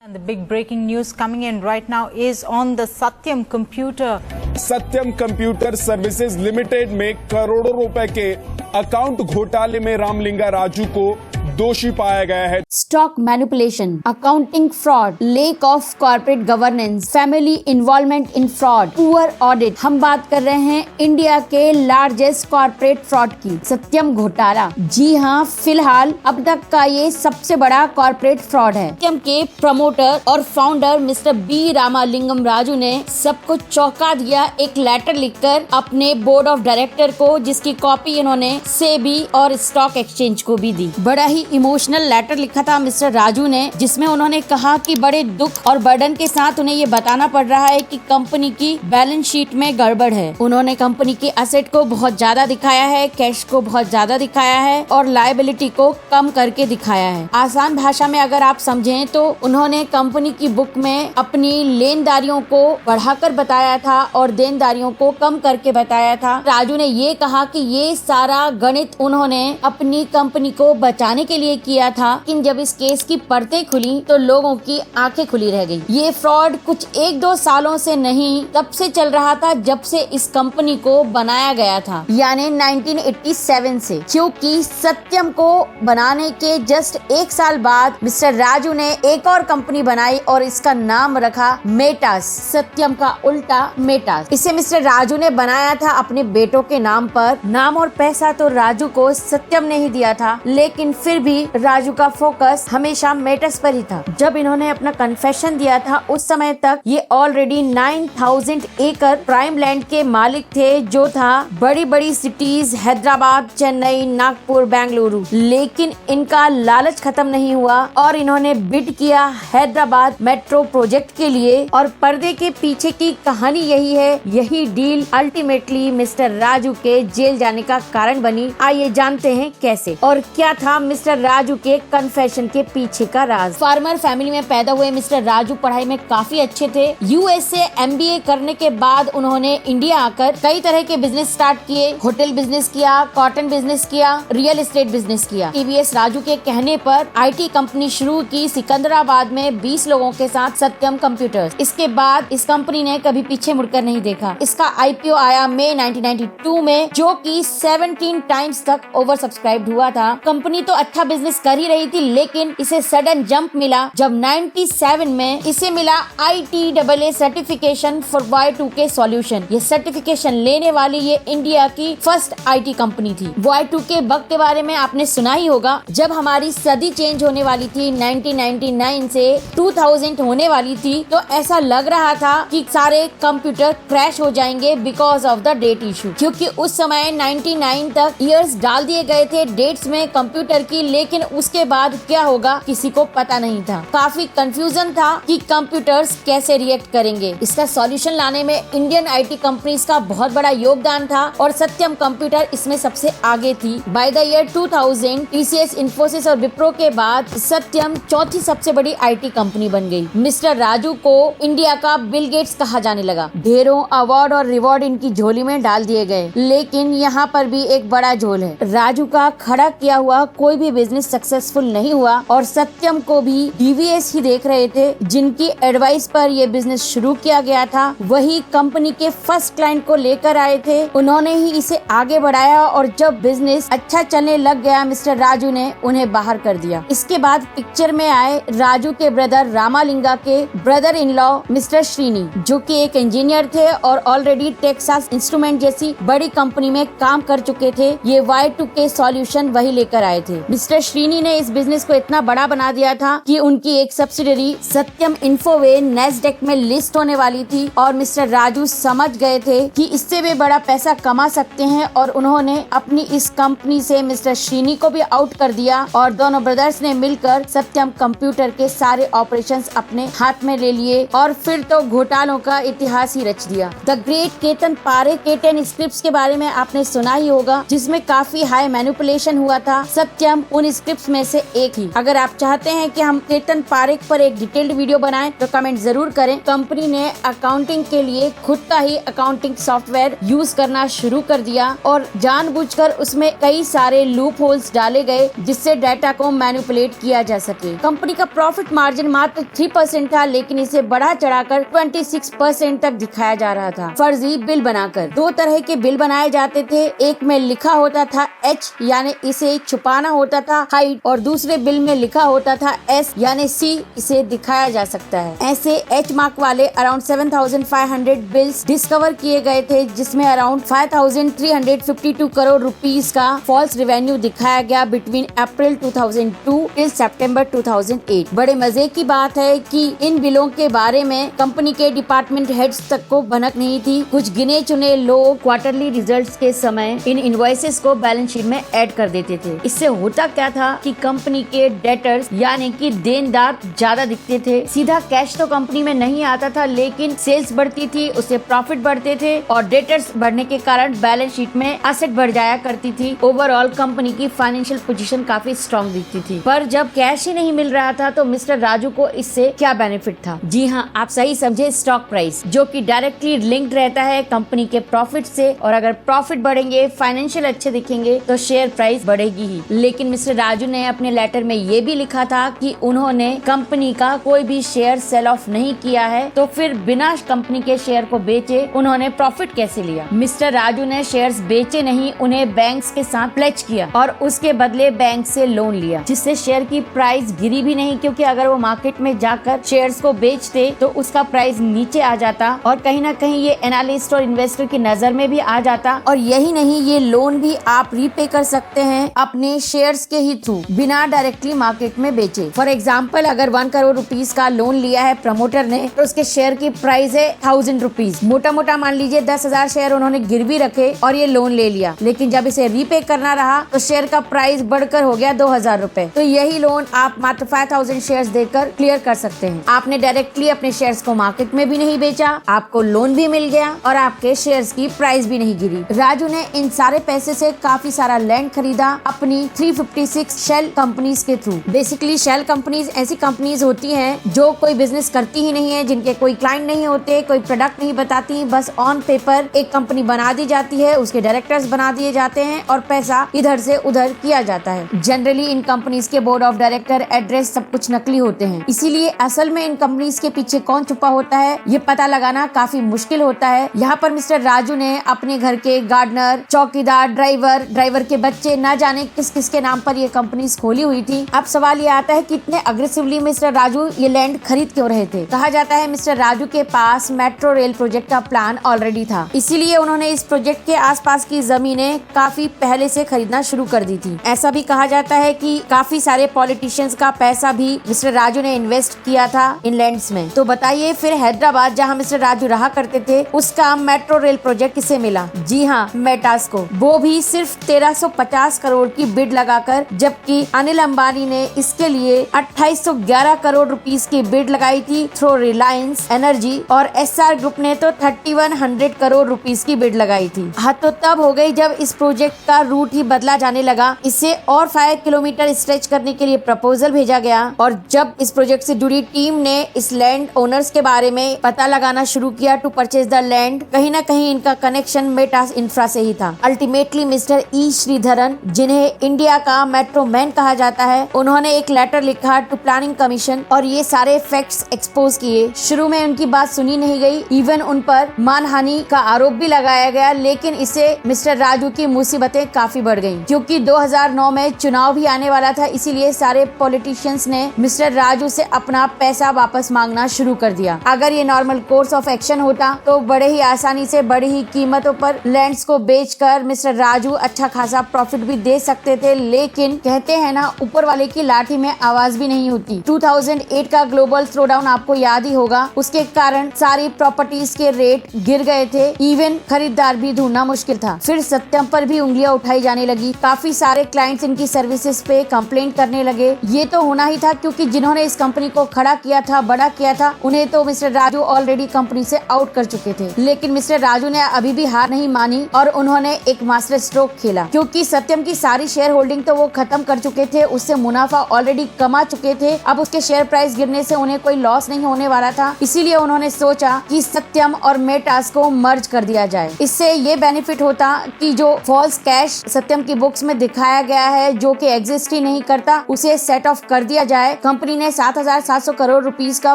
And the big breaking news coming in right now is on the Satyam Computer. Satyam computer services limited में करोड़ों रुपए के account घोटाले में रामलिंगा राजू को दोषी पाया गया है। Stock manipulation, accounting fraud, lake of corporate governance, family involvement in fraud, poor audit. हम बात कर रहे हैं इंडिया के लार्जेस्ट कॉर्पोरेट फ्रॉड की, सत्यम घोटाला। जी हाँ, फिलहाल अब तक का ये सबसे बड़ा कॉर्पोरेट फ्रॉड है। सत्यम के प्रमोटर और founder mister B Ramalingam Raju ने सबको चौंका दिया एक लेटर लिखकर अपने बोर्ड ऑफ डायरेक्टर को, जिसकी कॉपी इन्होंने सेबी और स्टॉक एक्सचेंज को भी दी। बड़ा ही इमोशनल लेटर लिखा था मिस्टर राजू ने, जिसमें उन्होंने कहा कि बड़े दुख और बर्डन के साथ उन्हें ये बताना पड़ रहा है कि कंपनी की बैलेंस शीट में गड़बड़ है। उन्होंने कंपनी के एसेट को बहुत ज्यादा दिखाया है, कैश को बहुत ज्यादा दिखाया है और लायबिलिटी को कम करके दिखाया है। आसान भाषा में अगर आप समझें तो उन्होंने कंपनी की बुक में अपनी लेनदारियों को बढ़ाकर बताया था और देनदारियों को कम करके बताया था। राजू ने ये कहा कि ये सारा गणित उन्होंने अपनी कंपनी को बचाने के लिए किया था, लेकिन जब इस केस की परतें खुली तो लोगों की आंखें खुली रह गई। ये फ्रॉड कुछ 1-2 सालों से नहीं, तब से चल रहा था जब से इस कंपनी को बनाया गया था, यानी 1987 से। क्योंकि सत्यम को बनाने के जस्ट 1 साल बाद मिस्टर राजू ने एक और कंपनी बनाई और इसका नाम रखा मेटास, सत्यम का उल्टा मेटास। इसे मिस्टर राजू ने बनाया था अपने बेटों के नाम पर। नाम और पैसा तो राजू को सत्यम ने ही दिया था, लेकिन फिर भी राजू का फोकस हमेशा मेटस पर ही था। जब इन्होंने अपना कन्फेशन दिया था उस समय तक ये ऑलरेडी 9000 एकड़ प्राइम लैंड के मालिक थे, जो था बड़ी बड़ी सिटीज हैदराबाद, चेन्नई, नागपुर, बेंगलुरु। लेकिन इनका लालच खत्म नहीं हुआ और इन्होंने बिड किया हैदराबाद मेट्रो प्रोजेक्ट के लिए। और पर्दे के पीछे की कहानी यही है। यही डील अल्टीमेटली मिस्टर राजू के जेल जाने का कारण बनी। आइए जानते हैं कैसे और क्या था मिस्टर राजू के कन्फेशन के पीछे का राज। फार्मर फैमिली में पैदा हुए मिस्टर राजू पढ़ाई में काफी अच्छे थे। यूएस से एमबीए करने के बाद उन्होंने इंडिया आकर कई तरह के बिजनेस स्टार्ट किए। होटल बिजनेस किया, कॉटन बिजनेस किया, रियल एस्टेट बिजनेस किया। टीवीएस राजू के कहने पर आईटी कंपनी शुरू की सिकंदराबाद में 20 लोगों के साथ, सत्यम कंप्यूटर्स। इसके बाद इस कंपनी ने कभी पीछे मुड़कर नहीं देखा। इसका आईपीओ आया मई 1992 में, जो कि 17 टाइम्स तक ओवर सब्सक्राइब हुआ था। कंपनी तो अच्छा बिजनेस कर ही रही थी, लेकिन इसे सडन जंप मिला जब 97 में इसे मिला ITAA certification for Y2K solution. ये सर्टिफिकेशन लेने वाली ये इंडिया की फर्स्ट आईटी कंपनी थी। Y2K बग के बारे में आपने सुना ही होगा। जब हमारी सदी चेंज होने वाली थी, 1999 से 2000 होने वाली थी, तो ऐसा लग रहा था कि सारे कंप्यूटर क्रैश हो जाएंगे because of the date issue. क्योंकि उस समय 99 तक ईयर्स डाल दिए गए थे डेट्स में कंप्यूटर की, लेकिन उसके बाद क्या होगा किसी को पता नहीं था। काफी कंफ्यूजन था कि कंप्यूटर्स कैसे रिएक्ट करेंगे। इसका सॉल्यूशन लाने में इंडियन आईटी कंपनीज का बहुत बड़ा योगदान था और सत्यम कंप्यूटर इसमें सबसे आगे थी। By the year 2000 TCS, Infosys और विप्रो के बाद सत्यम चौथी सबसे बड़ी आईटी कंपनी बन गई। मिस्टर राजू को इंडिया का बिल गेट्स कहा जाने लगा। ढेरों अवार्ड और रिवॉर्ड इनकी झोली में डाल दिए गए, लेकिन यहाँ पर भी एक बड़ा झोल है। राजू का खड़ा किया हुआ कोई भी बिजनेस सक्सेसफुल नहीं हुआ और सत्यम को भी टीवीएस ही देख रहे थे, जिनकी एडवाइस पर ये बिजनेस शुरू किया गया था। वही कंपनी के फर्स्ट क्लाइंट को लेकर आए थे, उन्होंने ही इसे आगे बढ़ाया और जब बिजनेस अच्छा चलने लग गया, मिस्टर राजू ने उन्हें बाहर कर दिया। इसके बाद पिक्चर में आए राजू के ब्रदर रामालिंगा के brother in law mister Srini, जो कि एक इंजीनियर थे और ऑलरेडी टेक्सास इंस्ट्रूमेंट जैसी बड़ी कंपनी में काम कर चुके थे। ये Y2K सॉल्यूशन वही लेकर आए थे। मिस्टर श्रीनी ने इस बिजनेस को इतना बड़ा बना दिया था कि उनकी एक सब्सिडरी सत्यम इन्फोवे नैस्डैक में लिस्ट होने वाली थी और मिस्टर राजू समझ गए थे कि इससे भी बड़ा पैसा कमा सकते हैं और उन्होंने अपनी इस कंपनी से मिस्टर श्रीनी को भी आउट कर दिया और दोनों ब्रदर्स ने मिलकर सत्यम कंप्यूटर के सारे ऑपरेशंस अपने हाथ में ले लिए और फिर तो घोटालों का इतिहास ही रच दिया। The great Ketan Parekh K10 scripts के बारे में आपने सुना ही होगा, जिसमें काफी हाई मैनिपुलेशन हुआ था। सत्यम उन स्क्रिप्ट्स में से एक ही। अगर आप चाहते हैं कि हम केतन पारेख पर एक डिटेल्ड वीडियो बनाएं तो कमेंट जरूर करें। कंपनी ने अकाउंटिंग के लिए खुद का ही अकाउंटिंग सॉफ्टवेयर यूज करना शुरू कर दिया और जानबूझकर उसमें कई सारे लूप होल्स डाले गए जिससे डाटा को मैनिपुलेट किया जा सके। कंपनी का प्रॉफिट मार्जिन मात्र 3% था, लेकिन इसे बढ़ा चढ़ाकर 26% तक दिखाया जा रहा था। फर्जी बिल बनाकर 2 तरह के बिल बनाए जाते थे। एक में लिखा होता था H यानी इसे छुपाना होता था हाइड, और दूसरे बिल में लिखा होता था S यानी C, इसे दिखाया जा सकता है। ऐसे H मार्क वाले अराउंड 7,500 बिल्स डिस्कवर किए गए थे, जिसमें अराउंड 5,352 करोड़ रुपीस का फॉल्स रेवेन्यू दिखाया गया बिटवीन अप्रैल 2002 टिल सितंबर 2008। बड़े मजे की बात है कि इन बिलों के बारे में कंपनी के डिपार्टमेंट हेड्स तक को भनक नहीं थी। कुछ गिने चुने लोग क्वार्टरली रिजल्ट्स के समय इन इनवॉइसेस को बैलेंस शीट में ऐड कर देते थे। इससे होता क्या था कि कंपनी के डेटर्स यानी कि देनदार ज्यादा दिखते थे। सीधा कैश तो कंपनी में नहीं आता था, लेकिन सेल्स बढ़ती थी, उससे प्रॉफिट बढ़ते थे और डेटर्स बढ़ने के कारण बैलेंस शीट में एसेट बढ़ जाया करती थी। ओवरऑल कंपनी की फाइनेंशियल पोजीशन काफी स्ट्रॉन्ग दिखती थी। पर जब कैश ही नहीं मिल रहा था तो मिस्टर राजू को इससे क्या बेनिफिट था? जी हाँ, आप सही समझे, स्टॉक प्राइस, जो कि डायरेक्टली लिंक्ड रहता है कंपनी के प्रॉफिट से, और अगर प्रॉफिट बढ़ेंगे, फाइनेंशियल अच्छे दिखेंगे तो शेयर प्राइस बढ़ेगी ही। लेकिन मिस्टर राजू ने अपने लेटर में ये भी लिखा था कि उन्होंने कंपनी का कोई भी शेयर सेल ऑफ नहीं किया है, तो फिर बिना कंपनी के शेयर को बेचे उन्होंने प्रॉफिट कैसे लिया? मिस्टर राजू ने शेयर्स बेचे नहीं, उन्हें बैंक्स के साथ प्लेज किया और उसके बदले बैंक से लोन लिया, जिससे शेयर की प्राइस गिरी भी नहीं, क्योंकि अगर वो मार्केट में जाकर शेयर्स को बेचते तो उसका प्राइस नीचे आ जाता और कहीं ना कहीं ये एनालिस्ट और इन्वेस्टर की नजर में भी आ जाता। और यही नहीं, ये लोन भी आप रीपे कर सकते हैं अपने शेयर्स के ही थ्रू, बिना डायरेक्टली मार्केट में बेचे। फॉर एग्जाम्पल, अगर 1 करोड़ रुपीस का लोन लिया है प्रमोटर ने, तो उसके शेयर की प्राइस है 1000 रुपीज। मोटा मोटा मान लीजिए 10,000 शेयर उन्होंने गिरवी रखे और ये लोन ले लिया, लेकिन जब इसे रीपे करना रहा तो शेयर का प्राइस बढ़कर हो गया 2,000 रुपए। तो यही लोन आप मात्र 5,000 शेयर्स देकर क्लियर कर सकते हैं। आपने डायरेक्टली अपने शेयर्स को मार्केट में भी नहीं बेचा, आपको लोन भी मिल गया और आपके शेयर्स की प्राइस भी नहीं गिरी। राजू ने इन सारे पैसे से काफी सारा लैंड खरीदा अपनी 356 शेल कंपनीज के थ्रू। बेसिकली शेल कंपनीज ऐसी कंपनीज होती हैं जो कोई बिजनेस करती ही नहीं है, जिनके कोई क्लाइंट नहीं होते, कोई प्रोडक्ट नहीं बताती, बस ऑन पेपर एक कंपनी बना दी जाती है, उसके डायरेक्टर्स बना दिए जाते हैं और पैसा इधर से उधर किया जाता है। जनरली इन कंपनीज के बोर्ड ऑफ डायरेक्टर, एड्रेस सब कुछ नकली होते हैं, इसीलिए असल में इन कंपनीज के पीछे कौन छुपा होता है ये पता लगाना काफी मुश्किल होता है। यहाँ पर मिस्टर राजू ने अपने घर के गार्डनर, चौकीदार, ड्राइवर के बच्चे, न जाने किस किस के नाम पर ये कंपनीज खोली हुई थी। अब सवाल ये आता है कि इतने अग्रेसिवली मिस्टर राजू ये लैंड खरीद क्यों रहे थे? कहा जाता है मिस्टर राजू के पास मेट्रो रेल प्रोजेक्ट का प्लान ऑलरेडी था, इसीलिए उन्होंने इस प्रोजेक्ट के आसपास की जमीनें काफी पहले से खरीदना शुरू कर दी थी। ऐसा भी कहा जाता है कि काफी सारे पॉलिटिशियंस का पैसा भी मिस्टर राजू ने इन्वेस्ट किया था इन लैंड्स में। तो बताइए फिर हैदराबाद जहां मिस्टर राजू रहा करते थे, उसका मेट्रो रेल प्रोजेक्ट किसे मिला? जी हाँ, मेटास को, वो भी सिर्फ 1350 करोड़ की बिड लगाकर, जबकि अनिल अंबानी ने इसके लिए 2811 करोड़ रुपीस की बिड लगाई थी थ्रू रिलायंस एनर्जी, और एसआर ग्रुप ने तो 3100 करोड़ रुपीस की बिड लगाई थी। हाँ, तो तब हो गई जब इस प्रोजेक्ट का रूट ही बदला जाने लगा। इसे और 5 किलोमीटर स्ट्रेच करने के लिए प्रपोजल भेजा गया, और जब इस प्रोजेक्ट से जुड़ी टीम ने इस लैंड ओनर्स के बारे में पता लगाना शुरू किया टू परचेज द लैंड, कहीं ना कहीं इनका कनेक्शन मेटास इंफ्रा से ही था। अल्टीमेटली मिस्टर ई श्रीधरन, जिन्हें इंडिया का मेट्रो मैन कहा जाता है, उन्होंने एक लेटर लिखा टू प्लानिंग कमीशन और ये सारे फैक्ट्स एक्सपोज किए। शुरू में उनकी बात सुनी नहीं गई, इवन उन पर मानहानि का आरोप भी लगाया गया, लेकिन इससे मिस्टर राजू की मुसीबतें काफी बढ़ गईं, क्योंकि 2009 में चुनाव भी आने वाला था। इसीलिए सारे पॉलिटिशियंस ने मिस्टर राजू से अपना पैसा वापस मांगना शुरू कर दिया। अगर ये नॉर्मल कोर्स ऑफ एक्शन होता तो बड़े ही आसानी से बड़ी ही कीमतों पर लैंड्स को बेचकर मिस्टर राजू अच्छा खासा प्रॉफिट भी दे सकते थे, लेकिन कहते हैं ना, ऊपर वाले की लाठी में आवाज भी नहीं होती। 2008 का ग्लोबल स्लोडाउन आपको याद ही होगा, उसके कारण सारी प्रॉपर्टीज के रेट गिर गए थे, इवन खरीदार भी ढूंढना मुश्किल था। फिर सत्यम पर भी उंगलियां उठाई जाने लगी, काफी सारे क्लाइंट्स इनकी सर्विसेज पे कंप्लेंट करने लगे। ये तो होना ही था, क्योंकि जिन्होंने इस कंपनी को खड़ा किया था, बड़ा किया था, उन्हें तो मिस्टर राजू ऑलरेडी कंपनी से आउट कर चुके थे। लेकिन मिस्टर राजू ने अभी भी हार नहीं मानी और उन्होंने एक मास्टर स्ट्रोक खेला, क्योंकि सत्यम की सारी शेयर होल्डिंग तो वो खत्म कर चुके थे, उससे मुनाफा ऑलरेडी कमा चुके थे। अब उसके शेयर प्राइस गिरने से उन्हें कोई लॉस नहीं होने वाला था, इसीलिए उन्होंने सोचा कि सत्यम और मेटास को मर्ज कर दिया जाए। इससे ये बेनिफिट होता कि जो फॉल्स कैश सत्यम की बुक्स में दिखाया गया है, जो कि एग्जिस्ट ही नहीं करता, उसे सेट ऑफ कर दिया जाए। कंपनी ने 7,700 करोड़ रुपीस का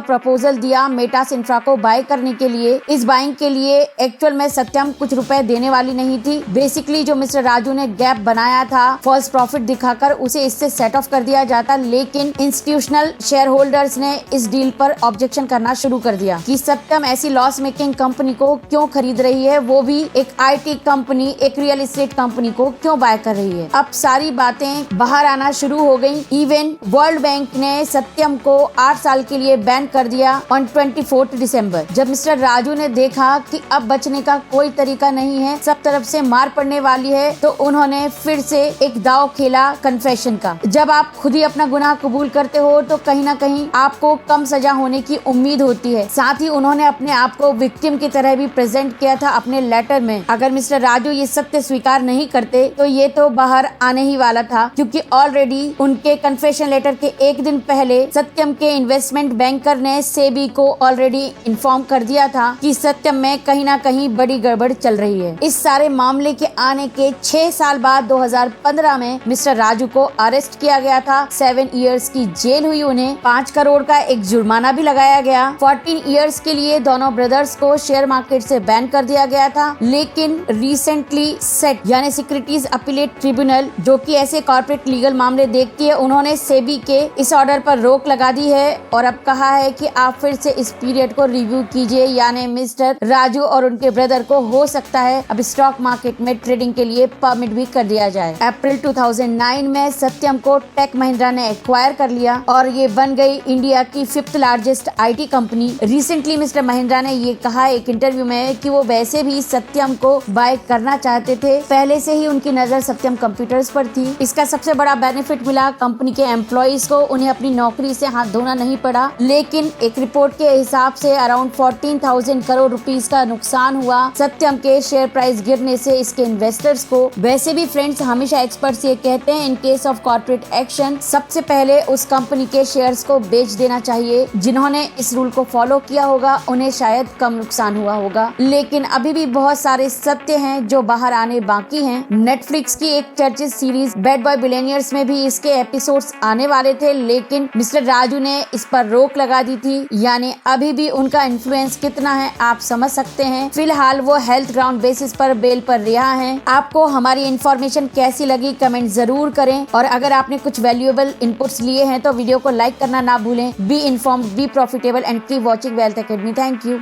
प्रपोजल दिया मेटास इंफ्रा को बाय करने के लिए। इस बाइंग के लिए एक्चुअल में सत्यम कुछ रुपए देने वाली नहीं थी। बेसिकली जो मिस्टर राजू ने गैप बनाया था फॉल्स प्रॉफिट दिखाकर, उसे इससे सेट ऑफ कर दिया जाता, लेकिन इंस्टीट्यूशनल शेयर होल्डर्स ने इस डील पर ऑब्जेक्शन करना शुरू कर दिया कि सत्यम ऐसी लॉस मेकिंग कंपनी को क्यों खरीद रही है, वो भी एक IT कंपनी, एक रियल एस्टेट कंपनी को क्यों बाय कर रही है। अब सारी बातें बाहर आना शुरू हो गई। इवन वर्ल्ड बैंक ने सत्यम को 8 साल के लिए बैन कर दिया ऑन 24 दिसंबर। जब मिस्टर राजू ने देखा कि अब बचने का कोई तरीका नहीं है, सब तरफ से मार पड़ने वाली है, तो उन्होंने फिर से एक दांव खेला कन्फेशन का। जब आप खुद ही अपना गुनाह कबूल करते हो तो कहीं ना कहीं आपको कम सजा होने की उम्मीद होती है। साथ ही उन्होंने अपने आप को विक्टिम की तरह भी प्रेजेंट किया था अपने लेटर में। अगर मिस्टर राजू ये सत्य स्वीकार नहीं करते तो ये तो बाहर आने ही वाला था, क्योंकि ऑलरेडी उनके कन्फेशन लेटर के एक दिन पहले सत्यम के इन्वेस्टमेंट बैंकर ने सेबी को ऑलरेडी इन्फॉर्म कर दिया था कि सत्यम में कहीं ना कहीं बड़ी गड़बड़ चल रही है। इस सारे मामले के आने के 6 साल बाद 2015 में मिस्टर राजू को अरेस्ट किया गया था। 7 इयर्स की जेल हुई उन्हें, 5 करोड़ का एक जुर्माना भी लगाया गया। 14 इयर्स के लिए दोनों ब्रदर्स को शेयर मार्केट से बैन कर दिया गया था। लेकिन रिसेंटली सेट यानी सिक्योरिटीज अपीलेट ट्रिब्यूनल, जो कि ऐसे कॉर्पोरेट लीगल मामले देखती है, उन्होंने सेबी के इस ऑर्डर पर रोक लगा दी है और अब कहा है कि आप फिर से इस पीरियड को रिव्यू कीजिए, यानी मिस्टर राजू और उनके ब्रदर को हो सकता है अब स्टॉक मार्केट में ट्रेडिंग के लिए परमिट भी कर दिया जाए। अप्रैल 2009 में सत्यम को टेक महिंद्रा ने एक्वायर कर लिया और ये बन गई इंडिया की 5th largest IT company. Recently mister Mahindra ने ये कहा एक इंटरव्यू में कि वो वैसे भी सत्यम को बाय करना चाहते थे, पहले से ही उनकी नजर सत्यम कंप्यूटर्स पर थी। इसका सबसे बड़ा बेनिफिट मिला कंपनी के एम्प्लॉइज को, उन्हें अपनी नौकरी से हाथ धोना नहीं पड़ा। लेकिन एक रिपोर्ट के हिसाब से अराउंड 14,000 करोड़ रुपीस का नुकसान हुआ सत्यम के शेयर प्राइस गिरने से इसके इन्वेस्टर्स को। वैसे भी फ्रेंड्स, हमेशा एक्सपर्ट्स ये कहते हैं in case of corporate action सबसे पहले उस कंपनी के शेयर्स को बेच देना चाहिए। जिन्होंने इस रूल को फॉलो किया होगा उन्हें शायद कम नुकसान हुआ होगा, लेकिन अभी भी बहुत सारे सत्य हैं जो बाहर आने बाकी हैं। नेटफ्लिक्स की एक चर्चित सीरीज बैड बॉय बिलियनियर्स में भी इसके एपिसोड्स आने वाले थे, लेकिन मिस्टर राजू ने इस पर रोक लगा दी थी। यानी अभी भी उनका इन्फ्लुएंस कितना है आप समझ सकते हैं। फिलहाल वो हेल्थ ग्राउंड बेसिस पर बेल पर रिहा हैं। आपको हमारी इन्फॉर्मेशन कैसी लगी कमेंट जरूर करें, और अगर आपने कुछ वैल्यूएबल इनपुट्स लिए हैं तो वीडियो को लाइक करना ना भूलें। Be informed, be profitable and keep watching wealth academy. Thank you.